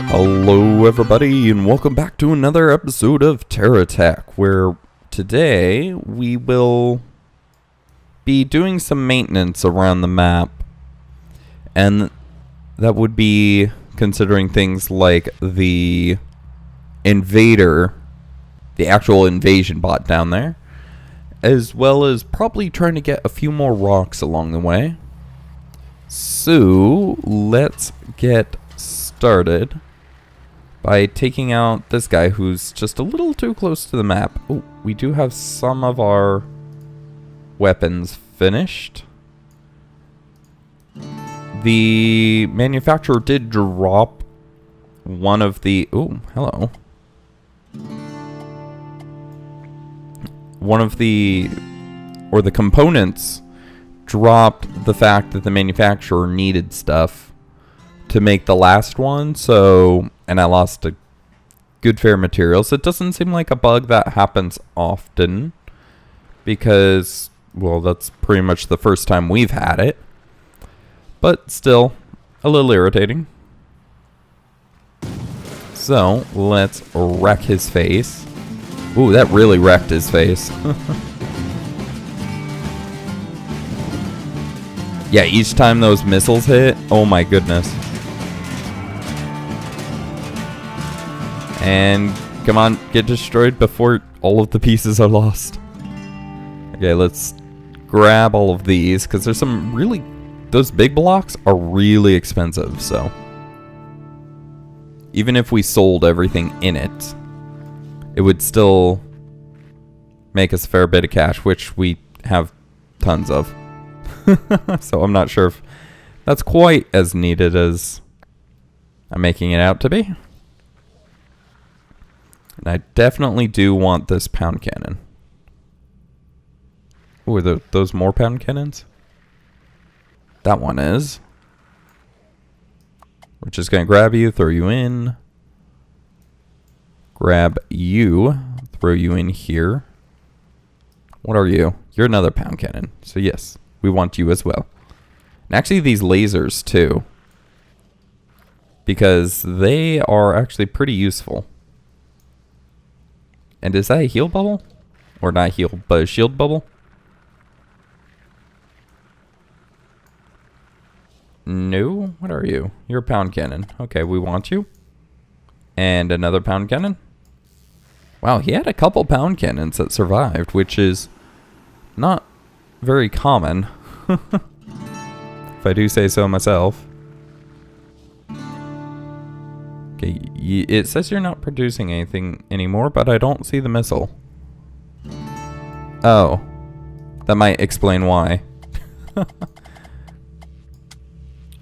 Hello everybody and welcome back to another episode of TerraTech, where today we will be doing some maintenance around the map, and that would be considering things like the invader, the actual invasion bot down there, as well as probably trying to get a few more rocks along the way. So let's get started by taking out this guy who's just a little too close to the map. Oh, we do have some of our weapons finished. The manufacturer did drop one of the... Oh, hello. One of the... or the components dropped the fact that the manufacturer needed stuff to make the last one, so... and I lost a good fair material. So it doesn't seem like a bug that happens often, because, well, that's pretty much the first time we've had it. But still, a little irritating. So, let's wreck his face. Ooh, that really wrecked his face. Yeah, each time those missiles hit, oh my goodness. And come on, get destroyed before all of the pieces are lost. Okay, let's grab all of these, because there's some really... those big blocks are really expensive, so... even if we sold everything in it, it would still make us a fair bit of cash, which we have tons of. So I'm not sure if that's quite as needed as I'm making it out to be. And I definitely do want this pound cannon. Ooh, are those more pound cannons? That one is. We're just going to grab you, throw you in. Grab you, throw you in here. What are you? You're another pound cannon. So yes, we want you as well. And actually these lasers too, because they are actually pretty useful. And is that a heal bubble? Or not heal, but a shield bubble? No? What are you? You're a pound cannon. Okay, we want you. And another pound cannon. Wow, he had a couple pound cannons that survived, which is not very common. If I do say so myself. Okay, it says you're not producing anything anymore, but I don't see the missile. Oh. That might explain why.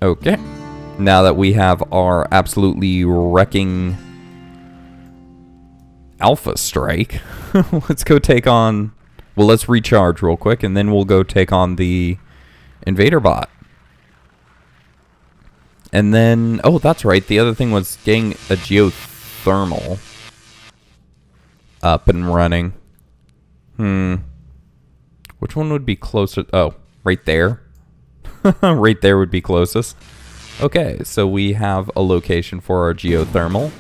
Okay. Now that we have our absolutely wrecking Alpha Strike, let's go take on... well, let's recharge real quick, and then we'll go take on the Invader Bot. And then, oh, that's right. The other thing was getting a Geothermal up and running. Which one would be closer? Oh, right there. Right there would be closest. Okay, so we have a location for our Geothermal.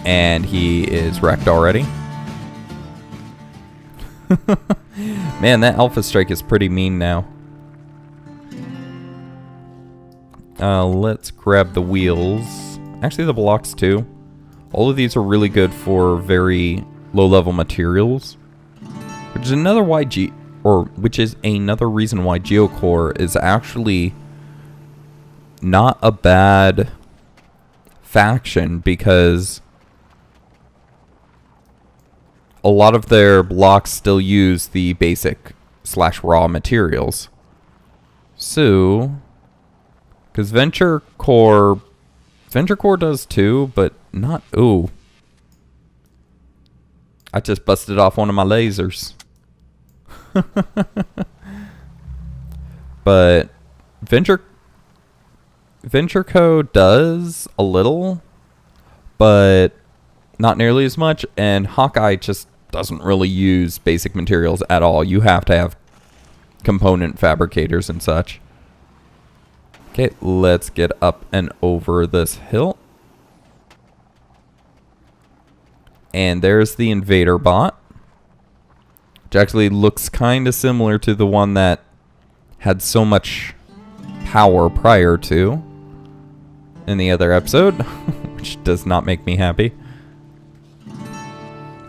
And he is wrecked already. Man, that Alpha Strike is pretty mean now. Let's grab the wheels. Actually, the blocks too. All of these are really good for very low-level materials, which is another reason why Geocore is actually not a bad faction, because a lot of their blocks still use the basic / raw materials. So, because Venture Core does too, but not... ooh. I just busted off one of my lasers. But Venture Co does a little, but not nearly as much, and Hawkeye just doesn't really use basic materials at all. You have to have component fabricators and such. Okay, let's get up and over this hill. And there's the invader bot, which actually looks kind of similar to the one that had so much power prior to in the other episode, which does not make me happy.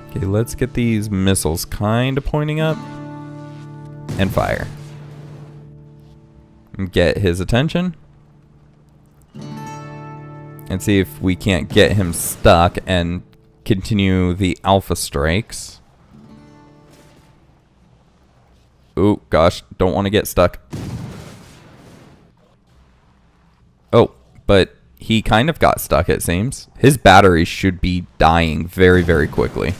Okay, let's get these missiles kind of pointing up and fire. And get his attention. And see if we can't get him stuck and continue the alpha strikes. Oh, gosh, don't want to get stuck. Oh, but he kind of got stuck, it seems. His batteries should be dying very, very quickly.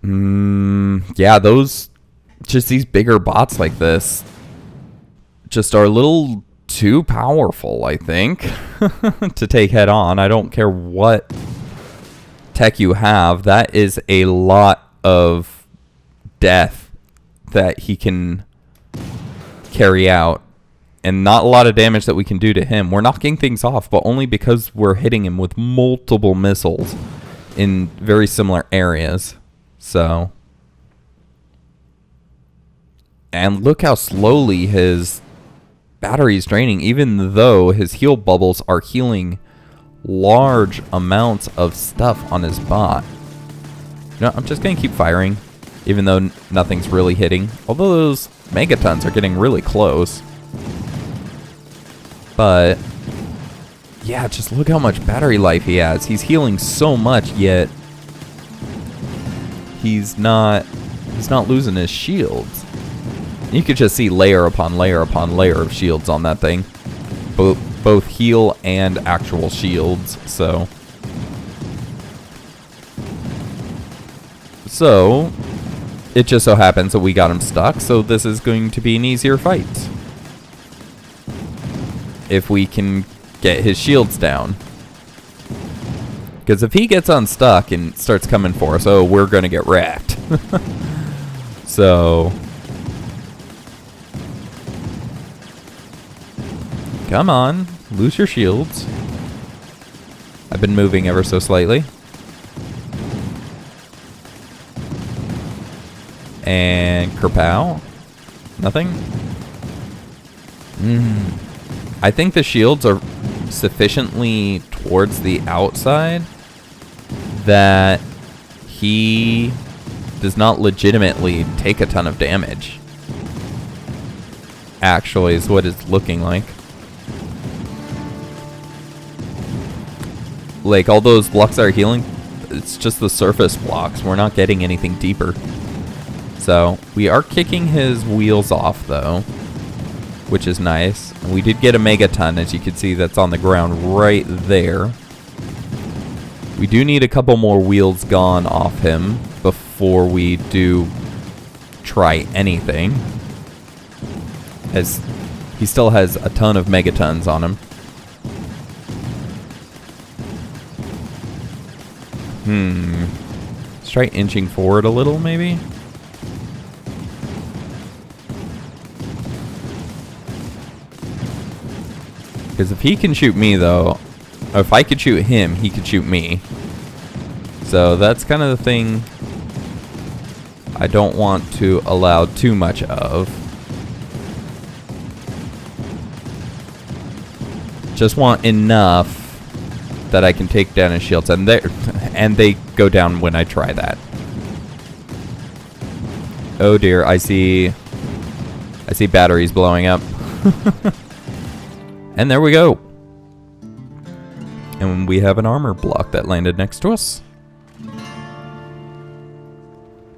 Yeah, just these bigger bots like this just are a little too powerful, I think, to take head on. I don't care what tech you have. That is a lot of death that he can carry out, and not a lot of damage that we can do to him. We're knocking things off, but only because we're hitting him with multiple missiles in very similar areas. So, and look how slowly his battery is draining, even though his heal bubbles are healing large amounts of stuff on his bot. You know, I'm just going to keep firing, even though nothing's really hitting. Although those megatons are getting really close. But, yeah, just look how much battery life he has. He's healing so much, yet he's not losing his shields. You could just see layer upon layer upon layer of shields on that thing. Both heal and actual shields, so it just so happens that we got him stuck, so this is going to be an easier fight. If we can get his shields down. Because if he gets unstuck and starts coming for us, oh, we're going to get wrecked. So, come on, lose your shields. I've been moving ever so slightly. And kerpow. Nothing. I think the shields are sufficiently towards the outside that he does not legitimately take a ton of damage. Actually, is what it's looking like. Like, all those blocks that are healing, it's just the surface blocks. We're not getting anything deeper. So, we are kicking his wheels off, though, which is nice. And we did get a megaton, as you can see, that's on the ground right there. We do need a couple more wheels gone off him before we do try anything, as he still has a ton of megatons on him. Let's try inching forward a little, maybe. Because if he can shoot me, though, or if I could shoot him, he could shoot me. So that's kind of the thing I don't want to allow too much of. Just want enough that I can take down his shields, and they go down when I try that. Oh dear, I see batteries blowing up. And there we go. And we have an armor block that landed next to us.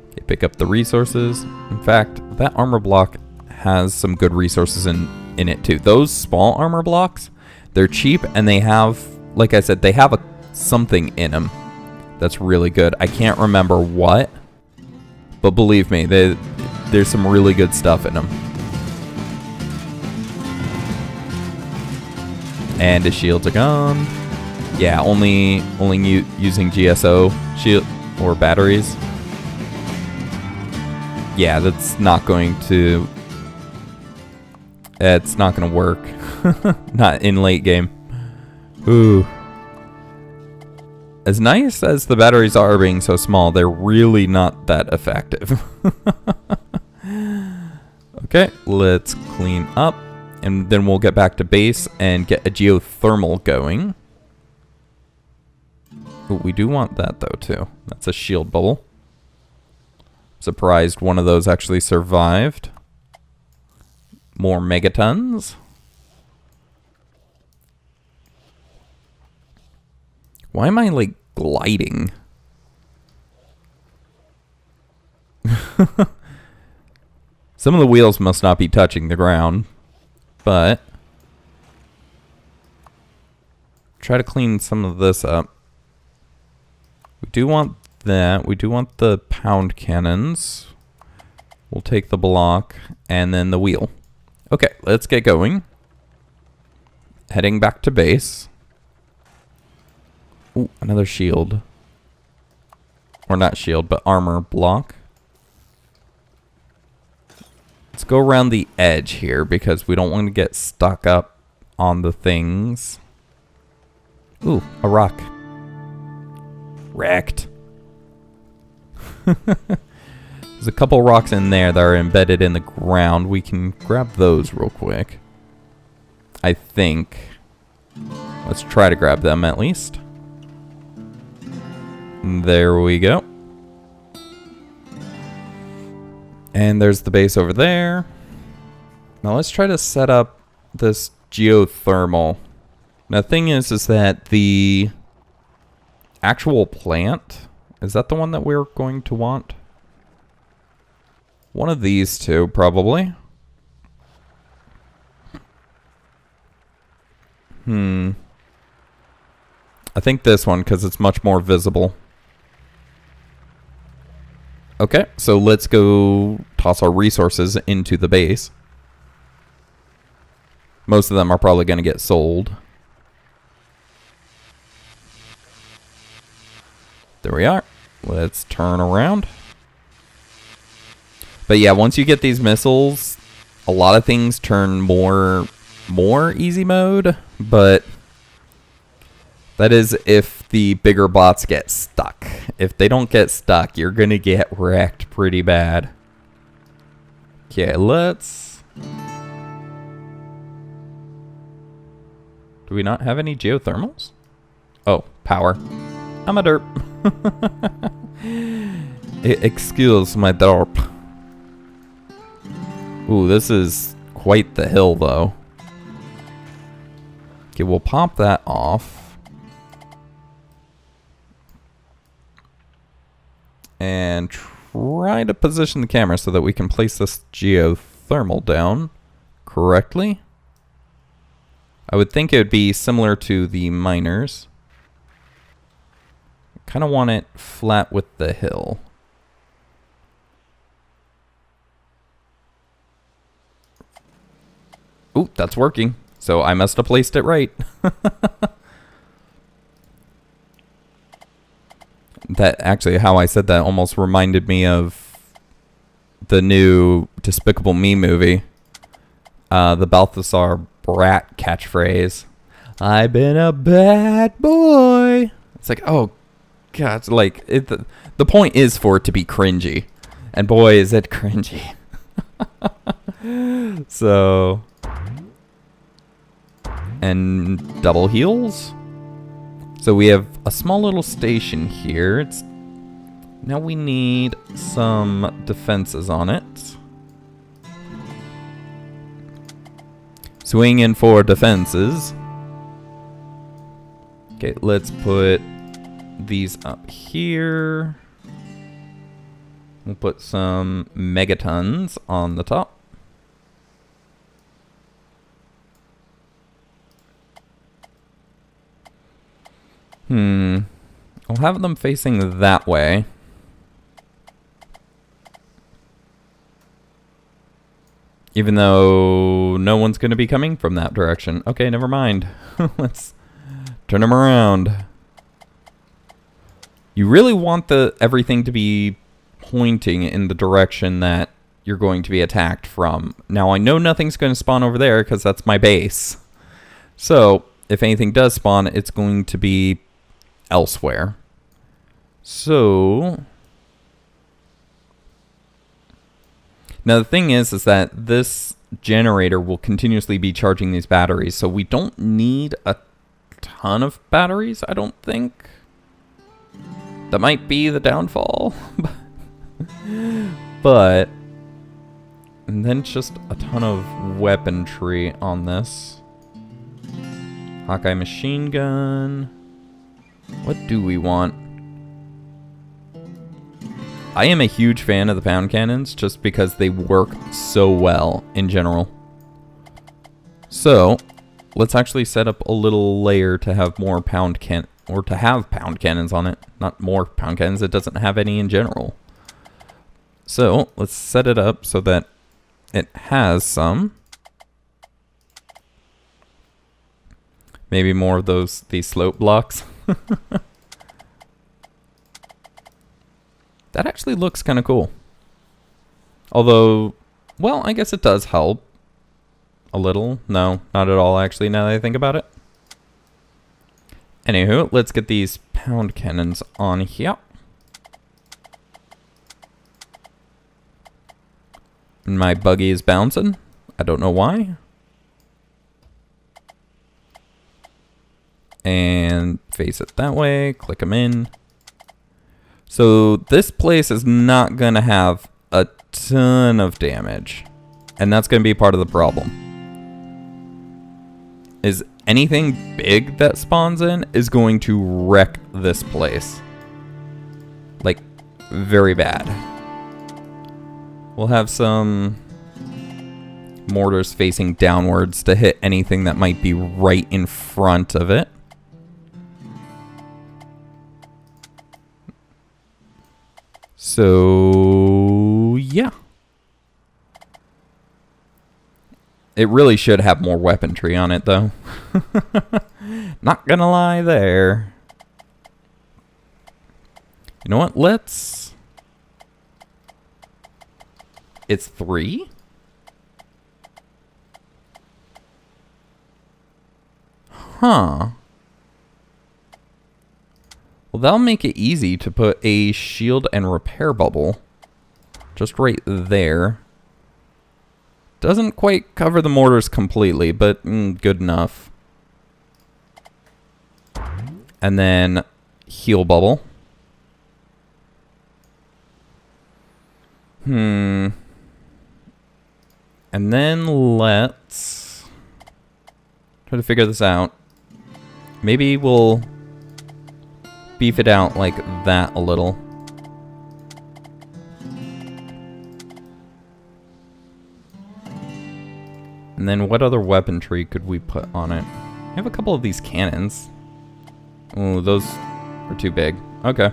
Okay, pick up the resources. In fact, that armor block has some good resources in it too. Those small armor blocks, they're cheap, and they have, like I said, they have something in them that's really good. I can't remember what, but believe me, there's some really good stuff in them. And his shields are gone. Yeah, only using GSO shield or batteries. Yeah, that's not going to It's not gonna work. Not in late game. Ooh. As nice as the batteries are being so small, they're really not that effective. Okay, let's clean up. And then we'll get back to base and get a geothermal going. Ooh, we do want that though too. That's a shield bubble. Surprised one of those actually survived. More megatons. Why am I like gliding? Some of the wheels must not be touching the ground, but try to clean some of this up. We do want that. We do want the pound cannons. We'll take the block and then the wheel. Okay, let's get going. Heading back to base. Ooh, another shield. Or not shield, but armor block. Let's go around the edge here because we don't want to get stuck up on the things. Ooh, a rock. Wrecked. There's a couple rocks in there that are embedded in the ground. We can grab those real quick. I think. Let's try to grab them at least. There we go. And there's the base over there. Now let's try to set up this geothermal. Now the thing is that the actual plant, is that the one that we're going to want? One of these two, probably. I think this one, because it's much more visible. Okay, so let's go toss our resources into the base. Most of them are probably going to get sold. There we are. Let's turn around. But yeah, once you get these missiles, a lot of things turn more easy mode, but that is if the bigger bots get stuck. If they don't get stuck, you're gonna get wrecked pretty bad. Okay, let's... Do we not have any geothermals? Oh, power. I'm a derp. Excuse my derp. Ooh, this is quite the hill, though. Okay, we'll pop that off. And try to position the camera so that we can place this geothermal down correctly. I would think it would be similar to the miners. Kind of want it flat with the hill. Ooh, that's working. So I must have placed it right. That actually, how I said that almost reminded me of the new Despicable Me movie. The Balthazar Brat catchphrase. I've been a bad boy. It's like, oh, God. It's like, the point is for it to be cringy. And boy, is it cringy. So... And double heals. So we have a small little station here. Now we need some defenses on it. Swing in for defenses. Okay, let's put these up here. We'll put some megatons on the top. I'll have them facing that way. Even though no one's going to be coming from that direction. Okay, never mind. Let's turn them around. You really want everything to be pointing in the direction that you're going to be attacked from. Now, I know nothing's going to spawn over there because that's my base. So, if anything does spawn, it's going to be elsewhere. So, now the thing is that this generator will continuously be charging these batteries, so we don't need a ton of batteries, I don't think. That might be the downfall. But, and then just a ton of weaponry on this. Hawkeye machine gun. What do we want? I am a huge fan of the pound cannons just because they work so well in general. So, let's actually set up a little layer to have more pound cannons on it. Not more pound cannons, it doesn't have any in general. So, let's set it up so that it has some. Maybe more of these slope blocks. That actually looks kind of cool. Although, well, I guess it does help. A little. No, not at all, actually, now that I think about it. Anywho, let's get these pound cannons on here. My buggy is bouncing. I don't know why. And face it that way. Click them in. So this place is not going to have a ton of damage. And that's going to be part of the problem. Is anything big that spawns in is going to wreck this place. Like, very bad. We'll have some mortars facing downwards to hit anything that might be right in front of it. So, yeah. It really should have more weaponry on it, though. Not gonna lie there. You know what? Let's... It's 3? Huh. Well, that'll make it easy to put a shield and repair bubble just right there. Doesn't quite cover the mortars completely, but good enough. And then heal bubble. And then let's try to figure this out. Maybe we'll beef it out like that a little. And then what other weaponry could we put on it? I have a couple of these cannons. Oh, those are too big. Okay.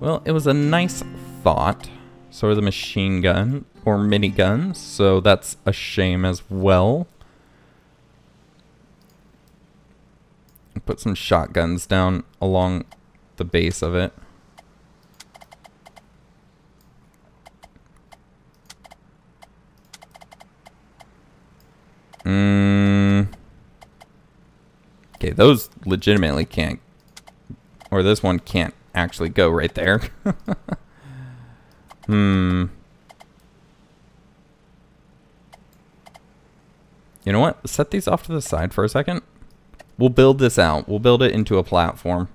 Well, it was a nice thought. So are the machine gun or miniguns, so that's a shame as well. Put some shotguns down along the base of it. Okay, those legitimately can't, or this one can't actually go right there. You know what? Set these off to the side for a second. We'll build this out. We'll build it into a platform.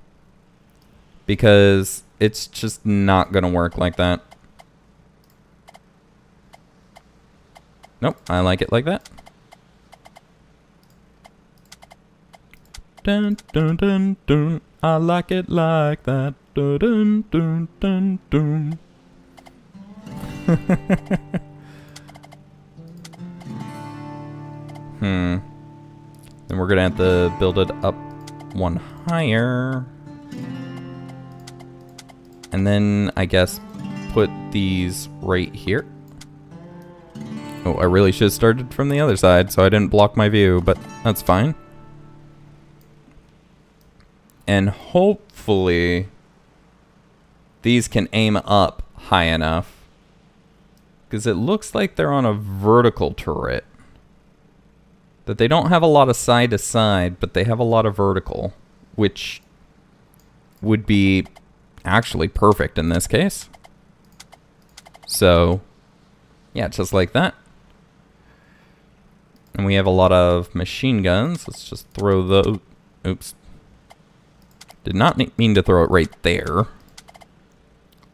Because it's just not going to work like that. Nope, I like it like that. Dun dun dun dun. I like it like that. Dun dun dun dun dun. Then we're gonna have to build it up one higher. And then I guess put these right here. Oh, I really should have started from the other side so I didn't block my view, but that's fine. And hopefully these can aim up high enough Because it looks like they're on a vertical turret. That they don't have a lot of side to side, but they have a lot of vertical. Which would be actually perfect in this case. So, yeah, just like that. And we have a lot of machine guns. Let's just throw those. Oops. Did not mean to throw it right there.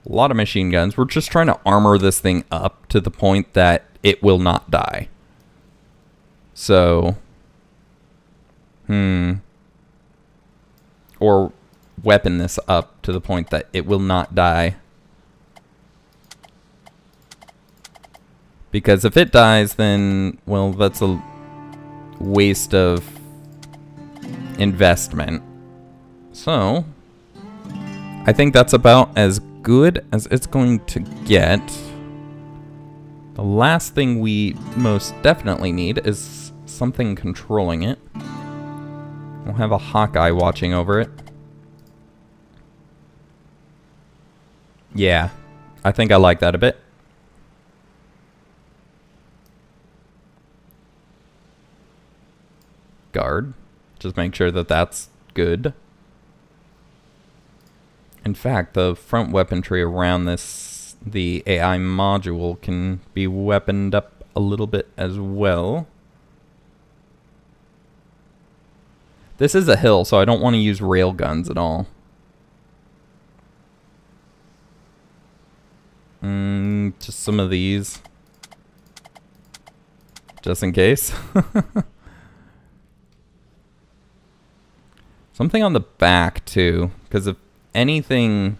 A lot of machine guns. We're just trying to armor this thing up to the point that it will not die. So. Or weapon this up to the point that it will not die. Because if it dies, then, well, that's a waste of investment. So, I think that's about as good as it's going to get. The last thing we most definitely need is something controlling it. We'll have a Hawkeye watching over it. Yeah, I think I like that a bit. Guard. Just make sure that that's good. In fact, the front weaponry around this, the AI module, can be weaponed up a little bit as well. This is a hill, so I don't want to use rail guns at all. Just some of these. Just in case. Something on the back, too. Because if anything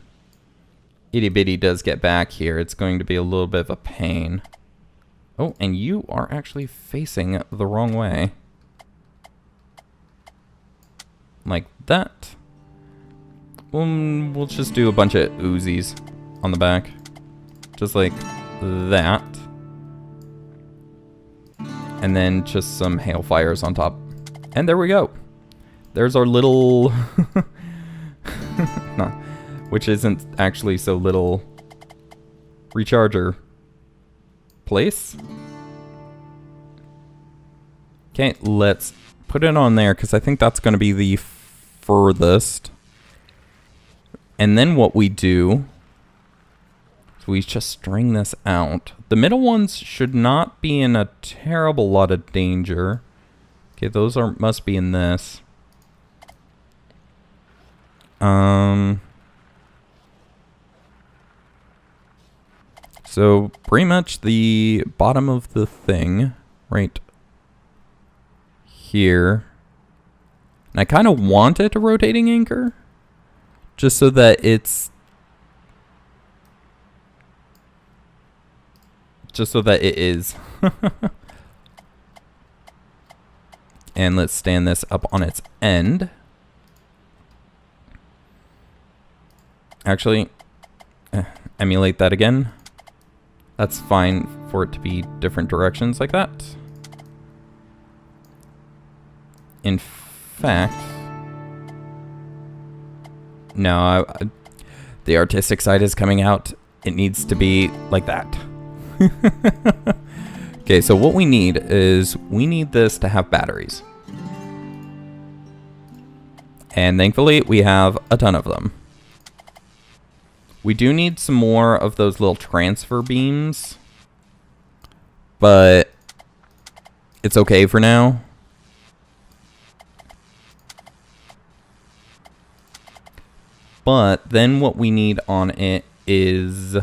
itty-bitty does get back here, it's going to be a little bit of a pain. Oh, and you are actually facing the wrong way. Like that. We'll just do a bunch of Uzis on the back. Just like that. And then just some hailfires on top. And there we go. There's our little... no, which isn't actually so little recharger place. Okay, let's put it on there because I think that's going to be the furthest. And then what we do is we just string this out. The middle ones should not be in a terrible lot of danger. Okay, those must be in this. So pretty much the bottom of the thing right here. And I kind of want it a rotating anchor just so that it is. And let's stand this up on its end. Actually, emulate that again. That's fine for it to be different directions like that. In fact, no, the artistic side is coming out. It needs to be like that. Okay, so what we need is we need this to have batteries. And thankfully, we have a ton of them. We do need some more of those little transfer beams, but it's okay for now. But then what we need on it is...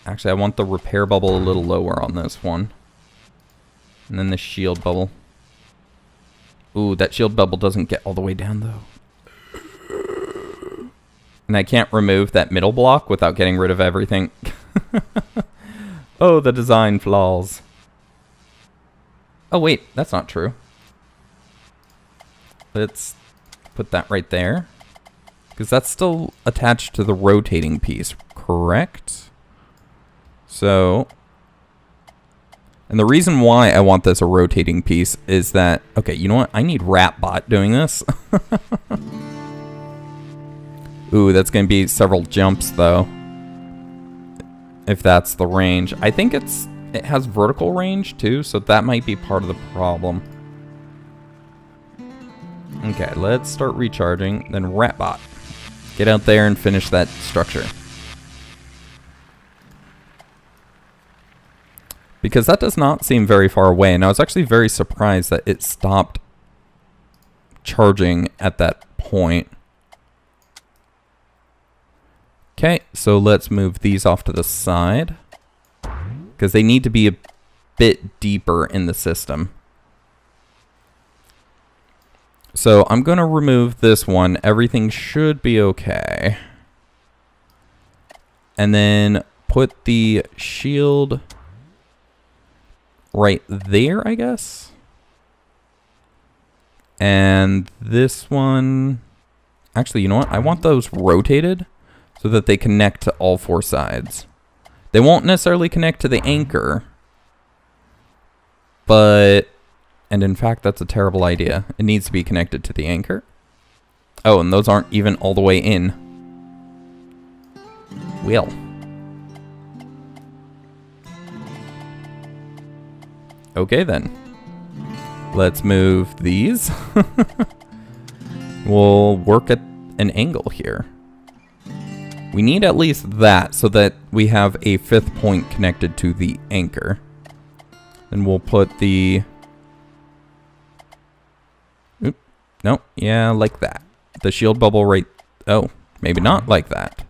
Actually, I want the repair bubble a little lower on this one. And then the shield bubble. Ooh, that shield bubble doesn't get all the way down, though. And I can't remove that middle block without getting rid of everything. Oh, the design flaws. Oh, wait, that's not true. Let's put that right there. Because that's still attached to the rotating piece, correct? So... And the reason why I want this a rotating piece is that... Okay, you know what? I need Ratbot doing this. Ooh, that's going to be several jumps, though. if that's the range. I think it has vertical range too, so that might be part of the problem. Okay, let's start recharging. Then Ratbot, get out there and finish that structure. Because that does not seem very far away, and I was actually very surprised that it stopped charging at that point. Okay, so let's move these off to the side, because they need to be a bit deeper in the system. So I'm going to remove this one. Everything should be okay. And then put the shield right there, I guess. And this one... Actually, you know what? I want those rotated so that they connect to all four sides. They won't necessarily connect to the anchor. But... And in fact, that's a terrible idea. It needs to be connected to the anchor. Oh, and those aren't even all the way in. Well. Okay then. Let's move these. We'll work at an angle here. We need at least that so that we have a fifth point connected to the anchor. Then we'll put the... Oop, no, yeah, like that. The shield bubble right... Oh, maybe not like that.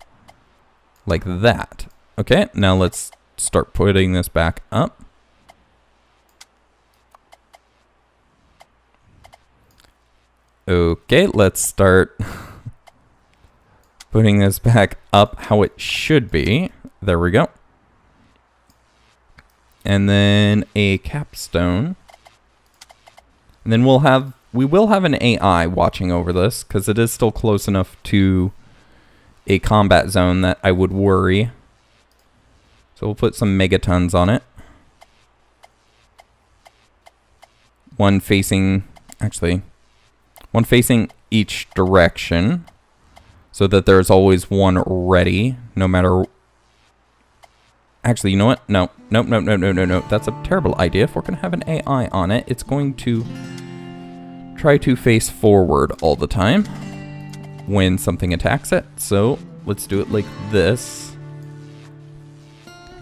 Like that. Okay, now let's start putting this back up. Okay, let's start putting this back up how it should be. There we go. And then a capstone. And then we will have an AI watching over this, because it is still close enough to a combat zone that I would worry. So we'll put some megatons on it. One facing each direction, so that there's always one ready, no matter... Actually, you know what? No. That's a terrible idea. If we're going to have an AI on it, it's going to try to face forward all the time when something attacks it. So, let's do it like this.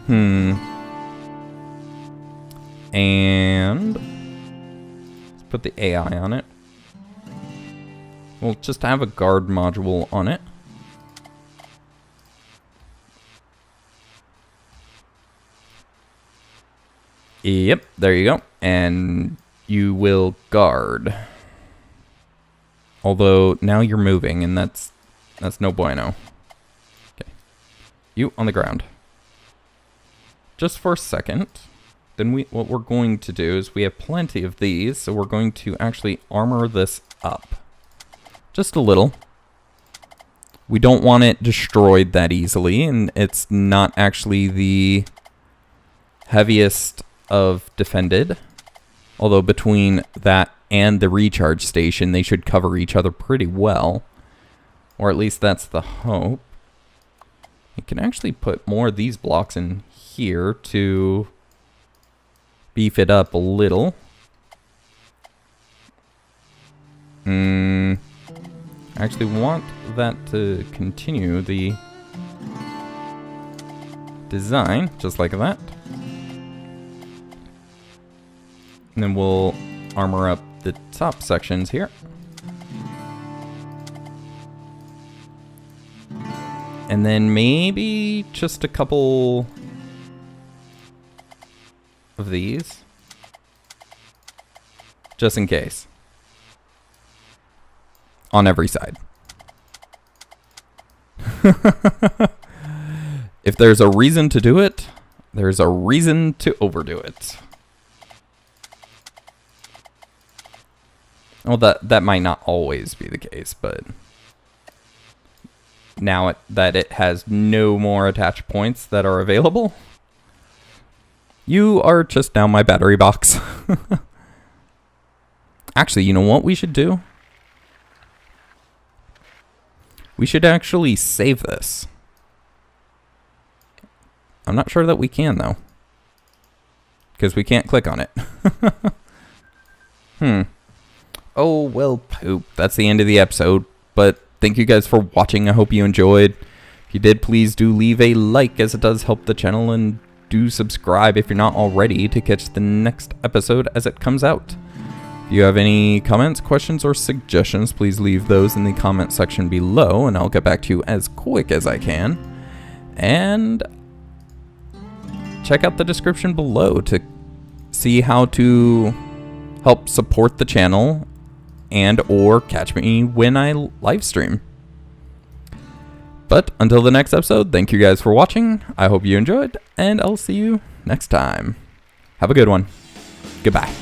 And... let's put the AI on it. We'll just have a guard module on it. Yep, there you go. And you will guard. Although now you're moving, and that's no bueno. Okay. You on the ground. Just for a second. Then what we're going to do is we have plenty of these, so we're going to actually armor this up. Just a little. We don't want it destroyed that easily, and it's not actually the heaviest of defended. Although between that and the recharge station, they should cover each other pretty well. Or at least that's the hope. You can actually put more of these blocks in here to beef it up a little. I actually want that to continue the design, just like that. And then we'll armor up the top sections here. And then maybe just a couple of these. Just in case. On every side. If there's a reason to do it, there's a reason to overdo it. Well, that might not always be the case, but now that it has no more attach points that are available, you are just now my battery box. Actually, you know what we should do? We should actually save this. I'm not sure that we can, though. Because we can't click on it. Oh, well, poop. That's the end of the episode. But thank you guys for watching. I hope you enjoyed. If you did, please do leave a like, as it does help the channel. And do subscribe if you're not already to catch the next episode as it comes out. If you have any comments, questions, or suggestions, please leave those in the comment section below, and I'll get back to you as quick as I can. And check out the description below to see how to help support the channel and or catch me when I live stream. But until the next episode, thank you guys for watching. I hope you enjoyed, and I'll see you next time. Have a good one. Goodbye.